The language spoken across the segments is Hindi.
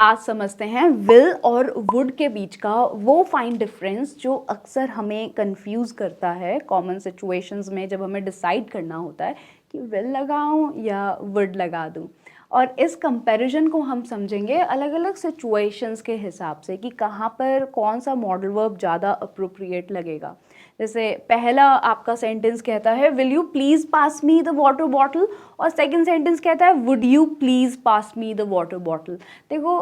आज समझते हैं विल और वुड के बीच का वो फाइन डिफरेंस जो अक्सर हमें कंफ्यूज करता है कॉमन सिचुएशंस में, जब हमें डिसाइड करना होता है कि विल लगाऊं या वुड लगा दूं। और इस कंपैरिजन को हम समझेंगे अलग अलग सिचुएशंस के हिसाब से कि कहाँ पर कौन सा मॉडल वर्ब ज़्यादा अप्रोप्रिएट लगेगा। जैसे पहला आपका सेंटेंस कहता है will you please pass me the water bottle, और सेकंड सेंटेंस कहता है would you please pass me the water bottle. देखो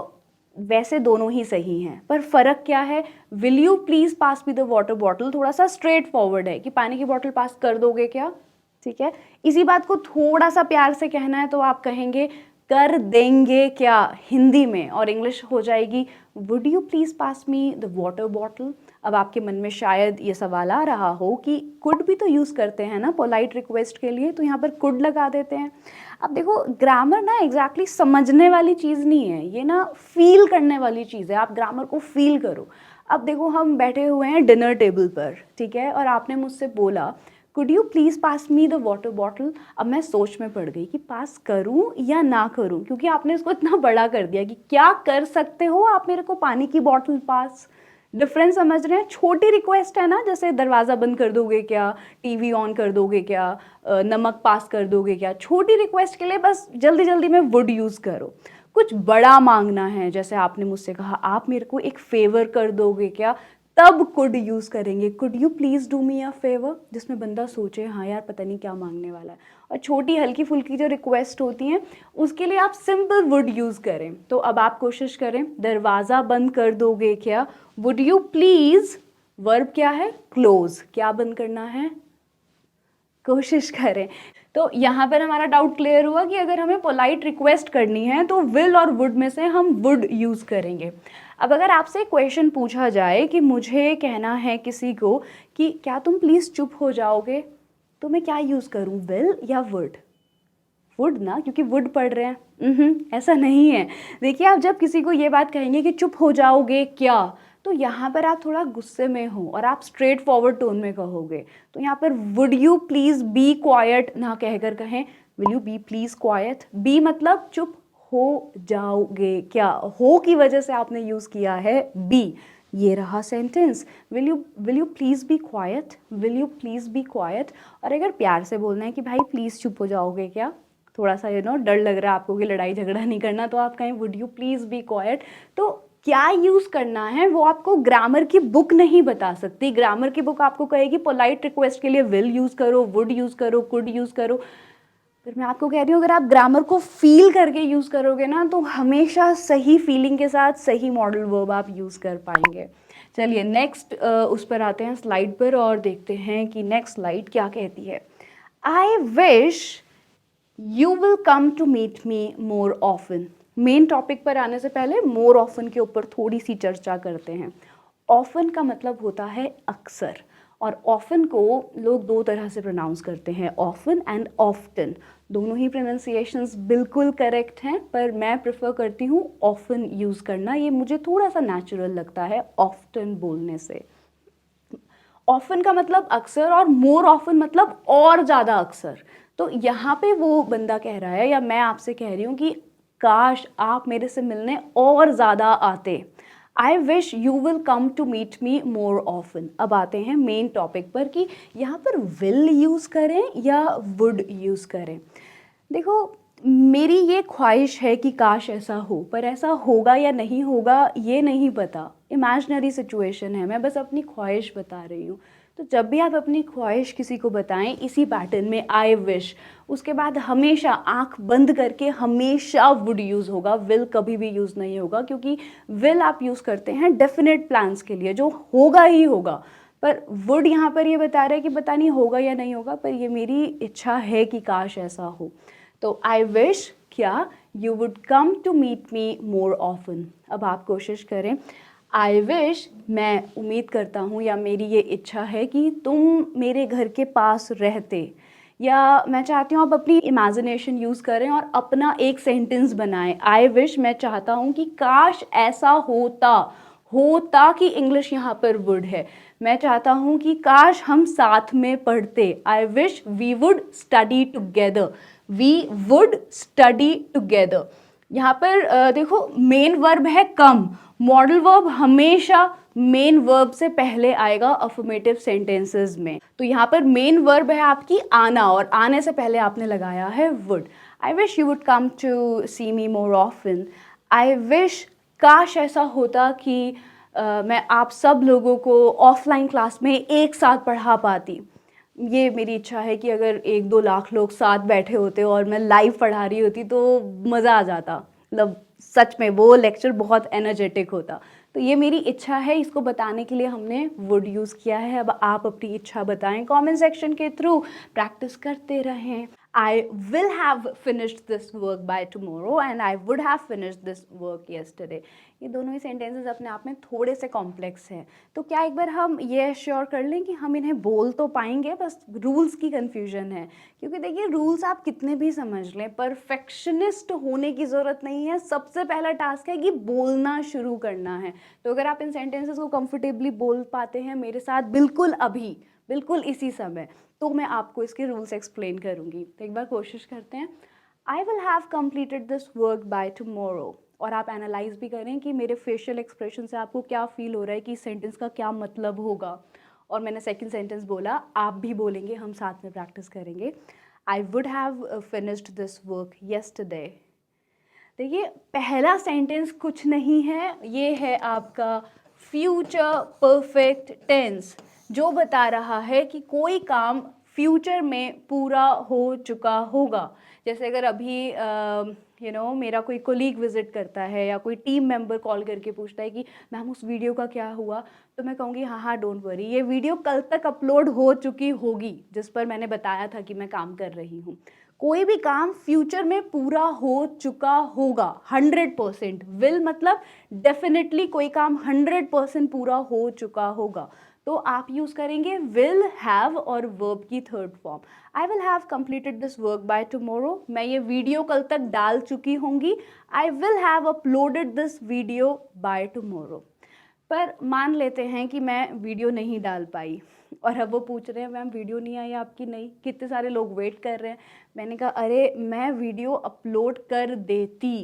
वैसे दोनों ही सही हैं, पर फ़र्क क्या है? Will you please pass me the water bottle थोड़ा सा स्ट्रेट फॉरवर्ड है कि पानी की बॉटल पास कर दोगे क्या, ठीक है। इसी बात को थोड़ा सा प्यार से कहना है तो आप कहेंगे कर देंगे क्या हिंदी में, और इंग्लिश हो जाएगी would you please pass me the water bottle. अब आपके मन में शायद ये सवाल आ रहा हो कि कुड भी तो यूज़ करते हैं ना पोलाइट रिक्वेस्ट के लिए, तो यहाँ पर कुड लगा देते हैं। अब देखो ग्रामर ना एग्जैक्टली समझने वाली चीज़ नहीं है, ये ना फील करने वाली चीज़ है। आप ग्रामर को फील करो। अब देखो हम बैठे हुए हैं डिनर टेबल पर, ठीक है, और आपने मुझसे बोला could you please pass me the water bottle. अब मैं सोच में पड़ गई कि पास करूं या ना करूं, क्योंकि आपने इसको इतना बड़ा कर दिया कि क्या कर सकते हो आप मेरे को पानी की बॉटल पास। डिफरेंस समझ रहे हैं? छोटी रिक्वेस्ट है ना, जैसे दरवाज़ा बंद कर दोगे क्या, टीवी ऑन कर दोगे क्या, नमक पास कर दोगे क्या। छोटी रिक्वेस्ट के लिए बस जल्दी जल्दी में वुड यूज़ करो। कुछ बड़ा मांगना है, जैसे आपने मुझसे कहा आप मेरे को एक फेवर कर दोगे क्या, तब कुड यूज़ करेंगे। Could you please do me a favour, जिसमें बंदा सोचे हाँ यार पता नहीं क्या मांगने वाला है। और छोटी हल्की फुल्की जो रिक्वेस्ट होती हैं उसके लिए आप सिंपल वुड यूज़ करें। तो अब आप कोशिश करें, दरवाज़ा बंद कर दोगे क्या, वुड यू प्लीज़, वर्ब क्या है क्लोज, क्या बंद करना है, कोशिश करें। तो यहाँ पर हमारा डाउट क्लियर हुआ कि अगर हमें पोलाइट रिक्वेस्ट करनी है तो विल और वुड में से हम वुड यूज़ करेंगे। अब अगर आपसे क्वेश्चन पूछा जाए कि मुझे कहना है किसी को कि क्या तुम प्लीज़ चुप हो जाओगे, तो मैं क्या यूज़ करूँ, विल या वुड? वुड ना, क्योंकि वुड पढ़ रहे हैं। ऐसा नहीं है। देखिए आप जब किसी को ये बात कहेंगे कि चुप हो जाओगे क्या, तो यहाँ पर आप थोड़ा गुस्से में हो और आप स्ट्रेट फॉरवर्ड टोन में कहोगे। तो यहाँ पर would you please be quiet ना कहकर कहें will you be please quiet. Be मतलब चुप हो जाओगे क्या, हो की वजह से आपने यूज़ किया है बी। ये रहा sentence, will you please be quite, will you please be quite. और अगर प्यार से बोलना है कि भाई प्लीज़ चुप हो जाओगे क्या, थोड़ा सा डर लग रहा है आपको कि लड़ाई झगड़ा नहीं करना, तो आप कहें would you please be quite. तो क्या यूज़ करना है वो आपको ग्रामर की बुक नहीं बता सकती। ग्रामर की बुक आपको कहेगी पोलाइट रिक्वेस्ट के लिए विल यूज़ करो, वुड यूज़ करो, कुड यूज़ करो। फिर मैं आपको कह रही हूँ अगर आप ग्रामर को फील करके यूज़ करोगे ना तो हमेशा सही फीलिंग के साथ सही मॉडल वर्ब आप यूज़ कर पाएंगे। चलिए नेक्स्ट उस पर आते हैं स्लाइड पर और देखते हैं कि नेक्स्ट स्लाइड क्या कहती है। I wish you will come to meet me more often. Main topic पर आने से पहले मोर ऑफन के ऊपर थोड़ी सी चर्चा करते हैं। ऑफन का मतलब होता है अक्सर, और ऑफन को लोग दो तरह से प्रोनाउंस करते हैं, ऑफन एंड ऑफ्टन। दोनों ही प्रोनाउंसिएशंस बिल्कुल करेक्ट हैं, पर मैं प्रेफर करती हूँ ऑफन यूज़ करना। ये मुझे थोड़ा सा नेचुरल लगता है ऑफ्टन बोलने से। ऑफन का मतलब अक्सर और मोर ऑफन मतलब और ज़्यादा अक्सर। तो यहाँ पे वो बंदा कह रहा है या मैं आपसे कह रही हूँ कि काश आप मेरे से मिलने और ज़्यादा आते। I wish you will come to meet me more often. अब आते हैं मेन टॉपिक पर कि यहाँ पर विल यूज़ करें या वुड यूज़ करें। देखो मेरी ये ख्वाहिश है कि काश ऐसा हो, पर ऐसा होगा या नहीं होगा ये नहीं पता। इमेजिनरी सिचुएशन है, मैं बस अपनी ख्वाहिश बता रही हूँ। तो जब भी आप अपनी ख्वाहिश किसी को बताएं इसी पैटर्न में आई विश, उसके बाद हमेशा आंख बंद करके हमेशा वुड यूज़ होगा, विल कभी भी यूज़ नहीं होगा। क्योंकि विल आप यूज़ करते हैं डेफिनेट प्लान्स के लिए जो होगा ही होगा, पर वुड यहाँ पर ये बता रहा है कि पता नहीं होगा या नहीं होगा, पर ये मेरी इच्छा है कि काश ऐसा हो। तो आई विश क्या you would come to meet me more often. अब आप कोशिश करें, आई विश मैं उम्मीद करता हूँ या मेरी ये इच्छा है कि तुम मेरे घर के पास रहते, या मैं चाहती हूँ आप अपनी इमेजिनेशन यूज़ करें और अपना एक सेंटेंस बनाएं। आई विश मैं चाहता हूँ कि काश ऐसा होता, होता कि इंग्लिश यहाँ पर वुड है। मैं चाहता हूँ कि काश हम साथ में पढ़ते। I wish we would study together, we would study together. यहाँ पर देखो मेन वर्ब है कम, मॉडल वर्ब हमेशा मेन वर्ब से पहले आएगा अफर्मेटिव सेंटेंसेस में। तो यहाँ पर मेन वर्ब है आपकी आना और आने से पहले आपने लगाया है would. I wish you would come to see me more often. I wish, काश ऐसा होता कि मैं आप सब लोगों को ऑफलाइन क्लास में एक साथ पढ़ा पाती। ये मेरी इच्छा है कि अगर 1-2 लाख लोग साथ बैठे होते और मैं लाइव पढ़ा रही होती तो मज़ा आ जाता। मतलब सच में वो लेक्चर बहुत एनर्जेटिक होता। तो ये मेरी इच्छा है, इसको बताने के लिए हमने वुड यूज़ किया है। अब आप अपनी इच्छा बताएं कमेंट सेक्शन के थ्रू, प्रैक्टिस करते रहें। I will have finished this work by tomorrow and I would have finished this work yesterday. ये दोनों ही सेंटेंसेस अपने आप में थोड़े से कॉम्प्लेक्स हैं, तो क्या एक बार हम ये श्योर कर लें कि हम इन्हें बोल तो पाएंगे, बस रूल्स की कन्फ्यूजन है। क्योंकि देखिए रूल्स आप कितने भी समझ लें, परफेक्शनिस्ट होने की ज़रूरत नहीं है। सबसे पहला टास्क है कि बोलना शुरू करना है। तो अगर आप इन सेंटेंसेस को कंफर्टेबली बोल पाते हैं मेरे साथ बिल्कुल अभी, बिल्कुल इसी समय, तो मैं आपको इसके रूल्स एक्सप्लेन करूँगी। तो एक बार कोशिश करते हैं। I will have completed this work by tomorrow. और आप एनालाइज भी करें कि मेरे फेशियल एक्सप्रेशन से आपको क्या फील हो रहा है कि इस सेंटेंस का क्या मतलब होगा। और मैंने सेकंड सेंटेंस बोला, आप भी बोलेंगे, हम साथ में प्रैक्टिस करेंगे। आई would have finished this work yesterday. देखिए पहला सेंटेंस कुछ नहीं है, ये है आपका फ्यूचर परफेक्ट टेंस, जो बता रहा है कि कोई काम फ्यूचर में पूरा हो चुका होगा। जैसे अगर अभी मेरा कोई कोलीग विजिट करता है या कोई टीम मेंबर कॉल करके पूछता है कि मैम उस वीडियो का क्या हुआ, तो मैं कहूँगी हाँ हाँ डोंट वरी, ये वीडियो कल तक अपलोड हो चुकी होगी जिस पर मैंने बताया था कि मैं काम कर रही हूँ। कोई भी काम फ्यूचर में पूरा हो चुका होगा 100%। विल मतलब डेफिनेटली कोई काम 100% पूरा हो चुका होगा। तो आप यूज़ करेंगे विल हैव और वर्ब की third form. I will have completed this work by tomorrow. मैं ये वीडियो कल तक डाल चुकी होंगी। I will have uploaded this video by tomorrow. पर मान लेते हैं कि मैं वीडियो नहीं डाल पाई और अब वो पूछ रहे हैं मैम वीडियो नहीं आई आपकी, नहीं, कितने सारे लोग वेट कर रहे हैं। मैंने कहा अरे मैं वीडियो अपलोड कर देती।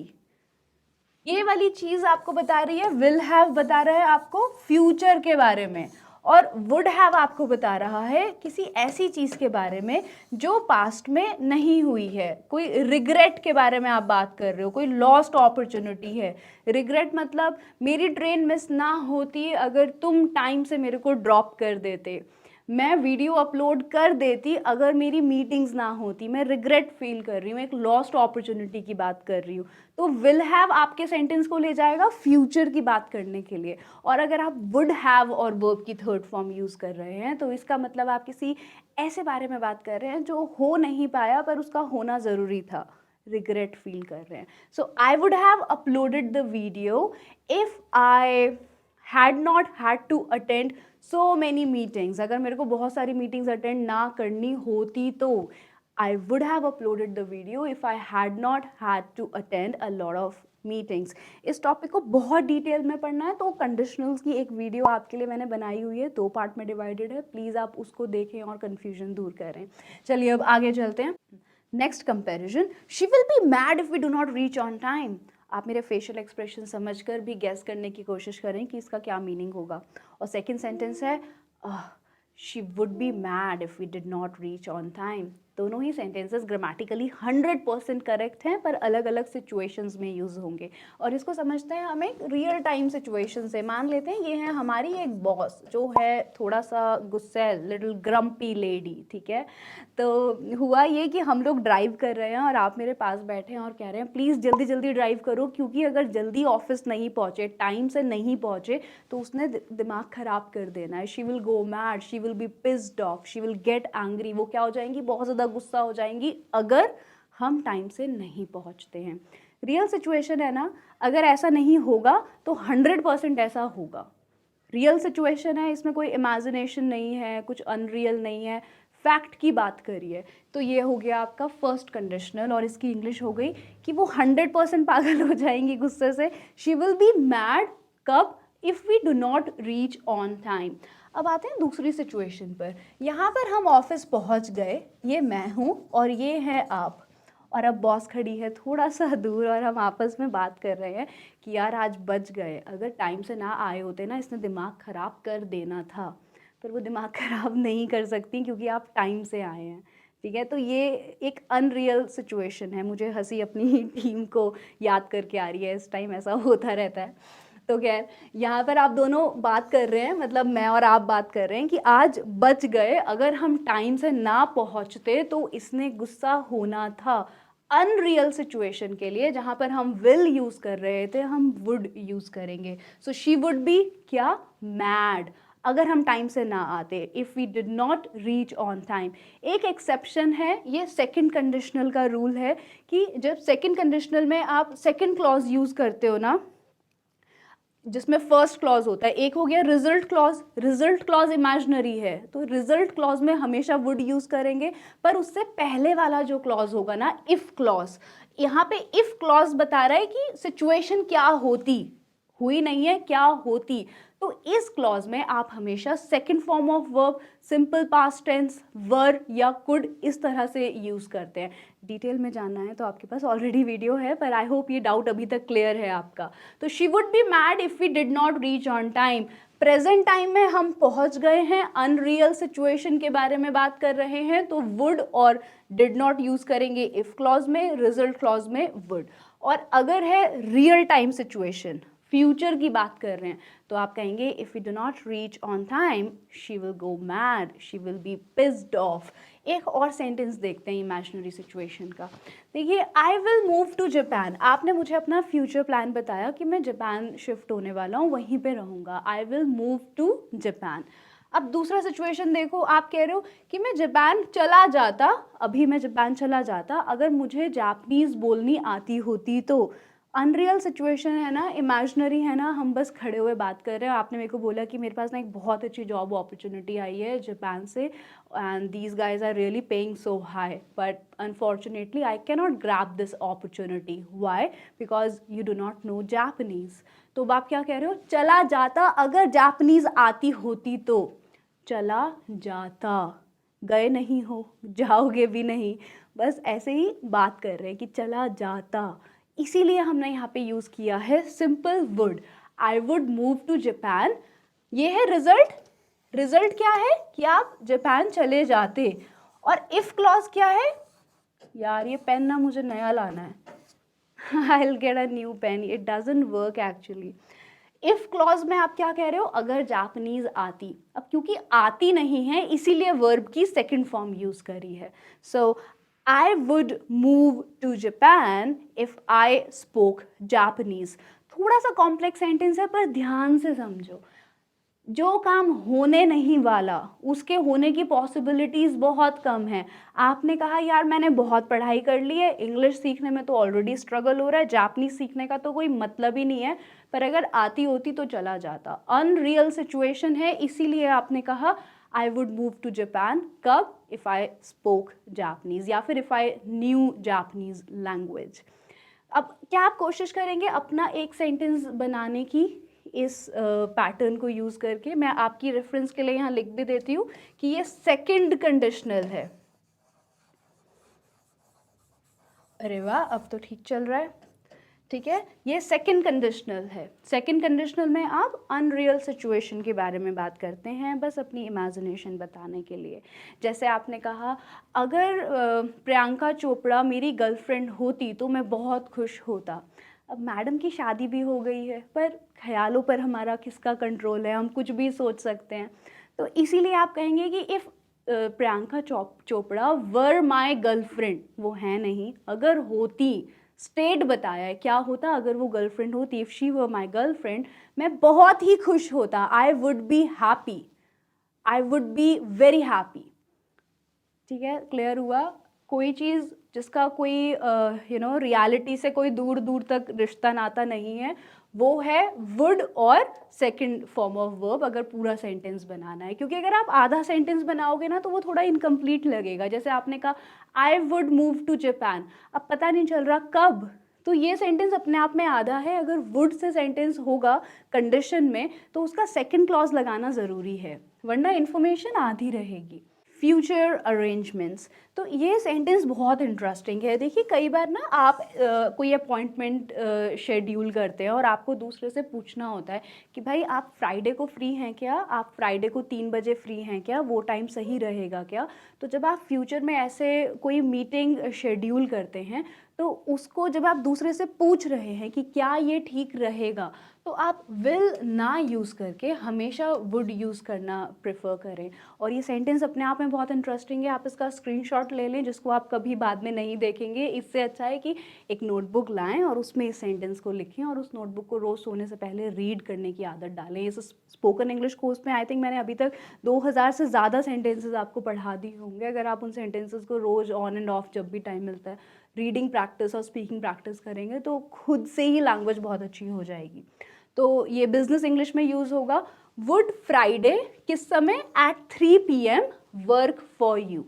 ये वाली चीज़ आपको बता रही है, विल हैव बता रहा है आपको फ्यूचर के बारे में, और वुड हैव आपको बता रहा है किसी ऐसी चीज़ के बारे में जो पास्ट में नहीं हुई है। कोई रिग्रेट के बारे में आप बात कर रहे हो, कोई लॉस्ट अपॉर्चुनिटी है। रिग्रेट मतलब मेरी ट्रेन मिस ना होती अगर तुम टाइम से मेरे को ड्रॉप कर देते, मैं वीडियो अपलोड कर देती अगर मेरी मीटिंग्स ना होती। मैं रिग्रेट फील कर रही हूँ, एक लॉस्ट अपॉर्चुनिटी की बात कर रही हूँ। तो विल हैव आपके सेंटेंस को ले जाएगा फ्यूचर की बात करने के लिए। और अगर आप वुड हैव और वर्ब की थर्ड फॉर्म यूज़ कर रहे हैं तो इसका मतलब आप किसी ऐसे बारे में बात कर रहे हैं जो हो नहीं पाया पर उसका होना ज़रूरी था, रिग्रेट फील कर रहे हैं। So I would have uploaded the video if I had not had to attend so many meetings. अगर मेरे को बहुत सारी मीटिंग्स अटेंड ना करनी होती तो I would have uploaded the video if I had not had to attend a lot of meetings. इस टॉपिक को बहुत डिटेल में पढ़ना है तो कंडीशनल्स की एक वीडियो आपके लिए मैंने बनाई हुई है, 2 पार्ट में डिवाइडेड है, प्लीज़ आप उसको देखें और कन्फ्यूजन दूर करें। चलिए अब आगे चलते हैं। Next comparison, she will be mad if we do not reach on time. आप मेरे फेशियल एक्सप्रेशन समझकर भी गैस करने की कोशिश करें कि इसका क्या मीनिंग होगा। और सेकंड सेंटेंस है she would be mad if we did not reach on time. दोनों ही सेंटेंसेस ग्रामेटिकली 100% करेक्ट हैं पर अलग अलग सिचुएशंस में यूज़ होंगे। और इसको समझते हैं हम एक रियल टाइम सिचुएशन से। मान लेते हैं ये है हमारी एक बॉस जो है थोड़ा सा गुस्सैल, लिटिल ग्रम्पी लेडी, ठीक है। तो हुआ ये कि हम लोग ड्राइव कर रहे हैं और आप मेरे पास बैठे हैं और कह रहे हैं प्लीज़ जल्दी जल्दी ड्राइव करो, क्योंकि अगर जल्दी ऑफिस नहीं पहुँचे, टाइम से नहीं पहुँचे तो उसने दिमाग ख़राब कर देना है। She will go mad, she will be pissed of, she will get angry. वो क्या हो जाएंगी, बहुत ज़्यादा गुस्सा हो जाएंगी अगर हम टाइम से नहीं पहुँचते हैं। रियल सिचुएशन है ना, अगर ऐसा नहीं होगा तो 100% ऐसा होगा। रियल सिचुएशन है, इसमें कोई इमेजिनेशन नहीं है, कुछ अनरियल नहीं है, फैक्ट की बात करिए। तो ये हो गया आपका फर्स्ट कंडीशनल और इसकी इंग्लिश हो गई कि वो 100% पागल हो जाएंगी गुस्से से। शी विल बी मैड कब, if we do not reach on time. अब आते हैं दूसरी सिचुएशन पर। यहाँ पर हम ऑफिस पहुँच गए, ये मैं हूँ और ये है आप, और अब बॉस खड़ी है थोड़ा सा दूर और हम आपस में बात कर रहे हैं कि यार आज बच गए, अगर टाइम से ना आए होते ना इसने दिमाग ख़राब कर देना था, पर वो दिमाग ख़राब नहीं कर सकती क्योंकि आप टाइम से आए हैं। ठीक है, तो ये एक अनरियल सिचुएशन है, मुझे हंसी अपनी टीम को याद करके आ रही है, इस टाइम ऐसा होता रहता है। तो खैर यहाँ पर आप दोनों बात कर रहे हैं, मतलब मैं और आप बात कर रहे हैं कि आज बच गए, अगर हम टाइम से ना पहुँचते तो इसने गुस्सा होना था। अनरियल सिचुएशन के लिए जहाँ पर हम विल यूज़ कर रहे थे हम वुड यूज़ करेंगे। सो शी वुड बी क्या, मैड, अगर हम टाइम से ना आते, if we did not reach on time. एक एक्सेप्शन है, ये सेकंड कंडीशनल का रूल है कि जब सेकंड कंडीशनल में आप सेकंड क्लॉज यूज़ करते हो ना, जिसमें फर्स्ट क्लॉज होता है, एक हो गया result clause, result clause imaginary है तो रिजल्ट क्लॉज में हमेशा वुड यूज करेंगे, पर उससे पहले वाला जो क्लॉज होगा ना, इफ क्लॉज, यहाँ पे इफ क्लॉज बता रहा है कि सिचुएशन क्या होती, हुई नहीं है, क्या होती। तो इस क्लॉज में आप हमेशा second form of verb, simple past tense, were या कुड इस तरह से यूज़ करते हैं। डिटेल में जानना है तो आपके पास ऑलरेडी वीडियो है, पर आई होप ये डाउट अभी तक क्लियर है आपका। तो she would be mad if we did not reach on time. Present time में हम पहुंच गए हैं, अनरियल सिचुएशन के बारे में बात कर रहे हैं, तो वुड और डिड नॉट यूज़ करेंगे इफ़ क्लॉज में, रिजल्ट क्लॉज में वुड। और अगर है रियल टाइम सिचुएशन, फ्यूचर की बात कर रहे हैं, तो आप कहेंगे if we do not reach on time she will go mad, she will be pissed off. एक और सेंटेंस देखते हैं इमेजिनरी सिचुएशन का। देखिए, I will move to Japan, आपने मुझे अपना फ्यूचर प्लान बताया कि मैं जापान शिफ्ट होने वाला हूँ, वहीं पे रहूँगा, I will move to Japan. अब दूसरा सिचुएशन देखो, आप कह रहे हो कि मैं जापान चला जाता, अभी मैं जापान चला जाता अगर मुझे जापानीज़ बोलनी आती होती तो। अनरियल सिचुएशन है ना, इमेजिनरी है ना, हम बस खड़े हुए बात कर रहे हैं, आपने मेरे को बोला कि मेरे पास ना एक बहुत अच्छी जॉब अपॉर्चुनिटी आई है जापान से and these guys are really paying so high, but unfortunately I can not grab this opportunity, why, because you do not know Japanese. तो आप क्या कह रहे हो, चला जाता अगर जापानीज़ आती होती तो, चला जाता, गए नहीं हो, जाओगे भी नहीं, बस ऐसे ही बात कर रहे हैं कि चला जाता। इसीलिए हमने यहाँ पे यूज़ किया है simple would, I would move to Japan. ये है रिजल्ट, रिजल्ट क्या है कि आप जापान चले जाते। और इफ़ क्लॉज क्या है, यार ये पेन ना मुझे नया लाना है, I will get a new pen, it doesn't work actually. If clause में आप क्या कह रहे हो, अगर जापानीज़ आती, अब क्योंकि आती नहीं है इसीलिए वर्ब की सेकंड फॉर्म यूज़ करी है। सो I would move to Japan if I spoke Japanese। थोड़ा सा कॉम्प्लेक्स सेंटेंस है पर ध्यान से समझो, जो काम होने नहीं वाला उसके होने की पॉसिबिलिटीज़ बहुत कम है। आपने कहा यार मैंने बहुत पढ़ाई कर ली है, इंग्लिश सीखने में तो ऑलरेडी स्ट्रगल हो रहा है, जापानीज सीखने का तो कोई मतलब ही नहीं है, पर अगर आती होती तो चला जाता। अनरियल सिचुएशन है, इसीलिए आपने कहा I would move to Japan, कब, इफ़ आई स्पोक जापानीज़ या फिर if I knew Japanese language. अब क्या आप कोशिश करेंगे अपना एक सेंटेंस बनाने की इस पैटर्न को यूज़ करके। मैं आपकी रेफरेंस के लिए यहाँ लिख भी देती हूँ कि ये सेकंड कंडीशनल है। अरे वाह, अब तो ठीक चल रहा है। ठीक है, ये सेकंड कंडीशनल है। सेकंड कंडीशनल में आप अनरियल सिचुएशन के बारे में बात करते हैं, बस अपनी इमेजिनेशन बताने के लिए। जैसे आपने कहा अगर प्रियंका चोपड़ा मेरी गर्लफ्रेंड होती तो मैं बहुत खुश होता। अब मैडम की शादी भी हो गई है, पर ख्यालों पर हमारा किसका कंट्रोल है, हम कुछ भी सोच सकते हैं। तो इसीलिए आप कहेंगे कि if Priyanka Chopra were my girlfriend, वो है नहीं, अगर होती, स्टेट बताया है क्या होता अगर वो गर्लफ्रेंड होती, if she were my girlfriend, मैं बहुत ही खुश होता, I would be happy, I would be very happy. ठीक है, क्लियर हुआ। कोई चीज़ जिसका कोई रियलिटी से कोई दूर दूर तक रिश्ता नाता नहीं है, वो है वुड और सेकंड फॉर्म ऑफ वर्ब अगर पूरा सेंटेंस बनाना है। क्योंकि अगर आप आधा सेंटेंस बनाओगे ना तो वो थोड़ा इनकम्प्लीट लगेगा। जैसे आपने कहा I would move to Japan, अब पता नहीं चल रहा कब, तो ये सेंटेंस अपने आप में आधा है। अगर वुड से सेंटेंस होगा कंडीशन में तो उसका सेकंड क्लॉज लगाना ज़रूरी है, वरना इन्फॉर्मेशन आधी रहेगी। Future arrangements. तो ये सेंटेंस बहुत इंटरेस्टिंग है। देखिए कई बार ना आप कोई अपॉइंटमेंट शेड्यूल करते हैं और आपको दूसरे से पूछना होता है कि भाई आप फ्राइडे को फ्री हैं क्या, आप फ्राइडे को 3 बजे फ्री हैं क्या, वो टाइम सही रहेगा क्या। तो जब आप फ्यूचर में ऐसे कोई मीटिंग शेड्यूल करते हैं तो उसको जब आप दूसरे से पूछ रहे हैं कि क्या ये ठीक रहेगा, तो आप विल ना यूज़ करके हमेशा वुड यूज़ करना प्रेफर करें। और ये सेंटेंस अपने आप में बहुत इंटरेस्टिंग है, आप इसका स्क्रीनशॉट ले लें जिसको आप कभी बाद में नहीं देखेंगे। इससे अच्छा है कि एक नोटबुक लाएं और उसमें इस सेंटेंस को लिखें और उस नोटबुक को रोज़ सोने से पहले रीड करने की आदत डालें। इस स्पोकन इंग्लिश कोर्स में आई थिंक मैंने अभी तक 2000 से ज़्यादा सेंटेंसेस आपको पढ़ा दिए होंगे। अगर आप उन सेंटेंसेस को रोज़ ऑन एंड ऑफ जब भी टाइम मिलता है रीडिंग प्रैक्टिस और स्पीकिंग प्रैक्टिस करेंगे तो खुद से ही लैंग्वेज बहुत अच्छी हो जाएगी। तो ये बिजनेस इंग्लिश में यूज़ होगा। वुड फ्राइडे किस समय, at 3 PM work for you.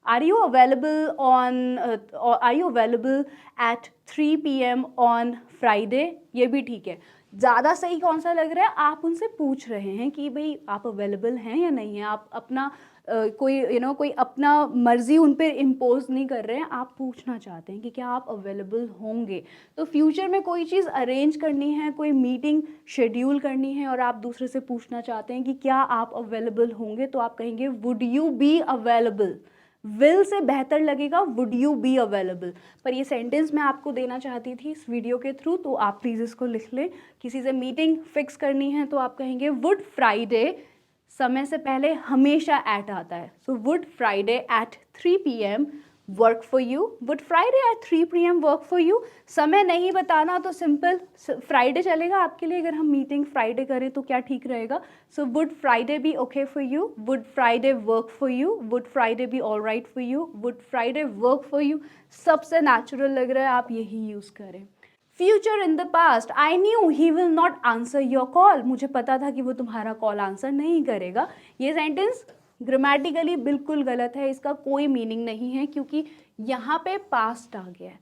Are you available on are you available at 3 PM on Friday, ये भी ठीक है। ज़्यादा सही कौन सा लग रहा है, आप उनसे पूछ रहे हैं कि भाई आप अवेलेबल हैं या नहीं हैं। आप अपना कोई अपना मर्जी उन पर इम्पोज नहीं कर रहे हैं, आप पूछना चाहते हैं कि क्या आप अवेलेबल होंगे। तो फ्यूचर में कोई चीज़ अरेंज करनी है, कोई मीटिंग शेड्यूल करनी है और आप दूसरे से पूछना चाहते हैं कि क्या आप अवेलेबल होंगे, तो आप कहेंगे would you be available. Will say बेहतर लगेगा वुड यू बी अवेलेबल। पर ये सेंटेंस मैं आपको देना चाहती थी इस वीडियो के थ्रू, तो आप प्लीज़ इसको लिख लें। किसी से मीटिंग फिक्स करनी है तो आप कहेंगे वुड फ्राइडे, समय से पहले हमेशा एट आता है, so would Friday at 3 PM work for you. Would Friday at 3 PM work for you. समय नहीं बताना तो सिंपल फ्राइडे चलेगा आपके लिए। अगर हम मीटिंग फ्राइडे करें तो क्या ठीक रहेगा, so would Friday be okay for you, would Friday work for you, would Friday be all right for you, would Friday work for you. सबसे नेचुरल लग रहा है, आप यही यूज़ करें। Future in the past, I knew he will not answer your call. मुझे पता था कि वो तुम्हारा कॉल आंसर नहीं करेगा। ये सेंटेंस ग्रामेटिकली बिल्कुल गलत है, इसका कोई मीनिंग नहीं है क्योंकि यहाँ पे पास्ट आ गया है।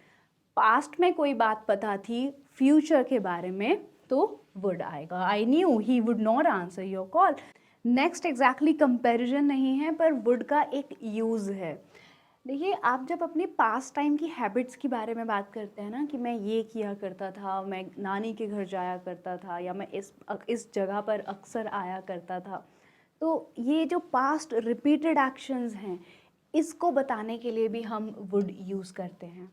पास्ट में कोई बात पता थी फ्यूचर के बारे में तो वुड आएगा। आई knew he would not answer your call. Next exactly comparison नहीं है पर वुड का एक यूज़ है। देखिए आप जब अपने पास टाइम की हैबिट्स के बारे में बात करते हैं ना कि मैं ये किया करता था, मैं नानी के घर जाया करता था, या मैं इस जगह पर अक्सर आया करता था, तो ये जो पास्ट रिपीटेड एक्शंस हैं इसको बताने के लिए भी हम वुड यूज़ करते हैं।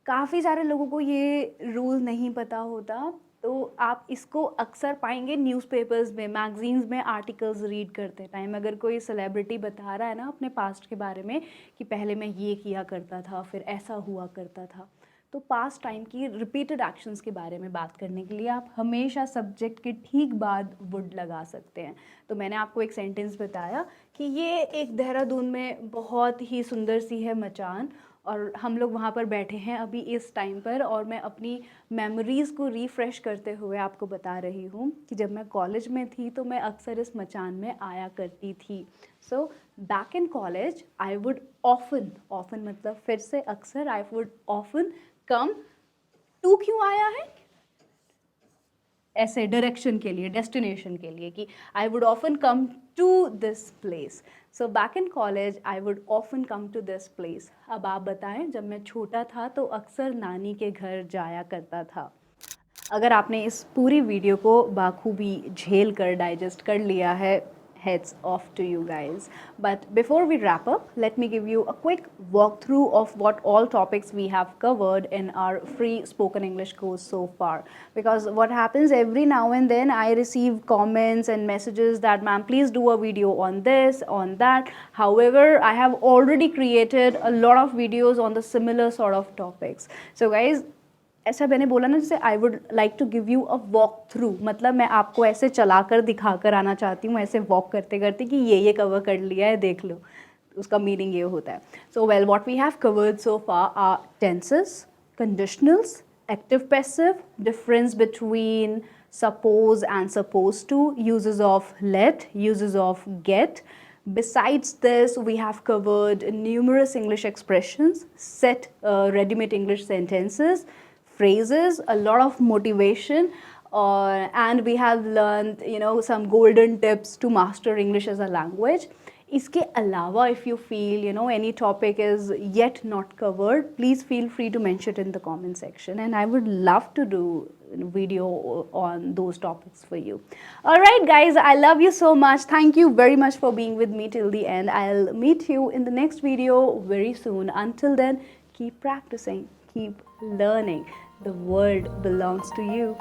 काफ़ी सारे लोगों को ये रूल नहीं पता होता, तो आप इसको अक्सर पाएंगे न्यूज़पेपर्स में, मैगजीन्स में आर्टिकल्स रीड करते टाइम। अगर कोई सेलिब्रिटी बता रहा है ना अपने पास्ट के बारे में कि पहले मैं ये किया करता था, फिर ऐसा हुआ करता था, तो पास्ट टाइम की रिपीटेड एक्शंस के बारे में बात करने के लिए आप हमेशा सब्जेक्ट के ठीक बाद वुड लगा सकते हैं। तो मैंने आपको एक सेंटेंस बताया कि ये एक देहरादून में बहुत ही सुंदर सी है मचान और हम लोग वहाँ पर बैठे हैं अभी इस टाइम पर, और मैं अपनी मेमोरीज़ को रिफ़्रेश करते हुए आपको बता रही हूँ कि जब मैं कॉलेज में थी तो मैं अक्सर इस मचान में आया करती थी। So back in college I would often, often मतलब फिर से अक्सर, I would often come to, क्यों आया है ऐसे डायरेक्शन के लिए, डेस्टिनेशन के लिए, कि I would often come to this place. So back in college I would often come to this place. अब आप बताएं, जब मैं छोटा था तो अक्सर नानी के घर जाया करता था। अगर आपने इस पूरी वीडियो को बाखूबी झेल कर डाइजेस्ट कर लिया है, heads off to you guys. But before we wrap up, let me give you a quick walkthrough of what all topics we have covered in our free spoken English course so far. Because what happens every now and then, I receive comments and messages that ma'am please do a video on this, on that. However, I have already created a lot of videos on the similar sort of topics. So guys, ऐसा मैंने बोला ना, जैसे I would like to give you a walk through, मतलब मैं आपको ऐसे चला कर दिखा कर आना चाहती हूँ, ऐसे वॉक करते करते कि ये कवर कर लिया है देख लो, उसका मीनिंग ये होता है। So well what we have covered so far are tenses, conditionals, active passive, difference between suppose and supposed to, uses of let, uses of get. Besides this, we have covered numerous English expressions, set ready-made English sentences, phrases, a lot of motivation, and we have learned some golden tips to master English as a language. इसके अलावा if you feel any topic is yet not covered, please feel free to mention it in the comment section, and I would love to do a video on those topics for you. All right guys, I love you so much. Thank you very much for being with me till the end. I'll meet you in the next video very soon. Until then, keep practicing, keep learning. The world belongs to you.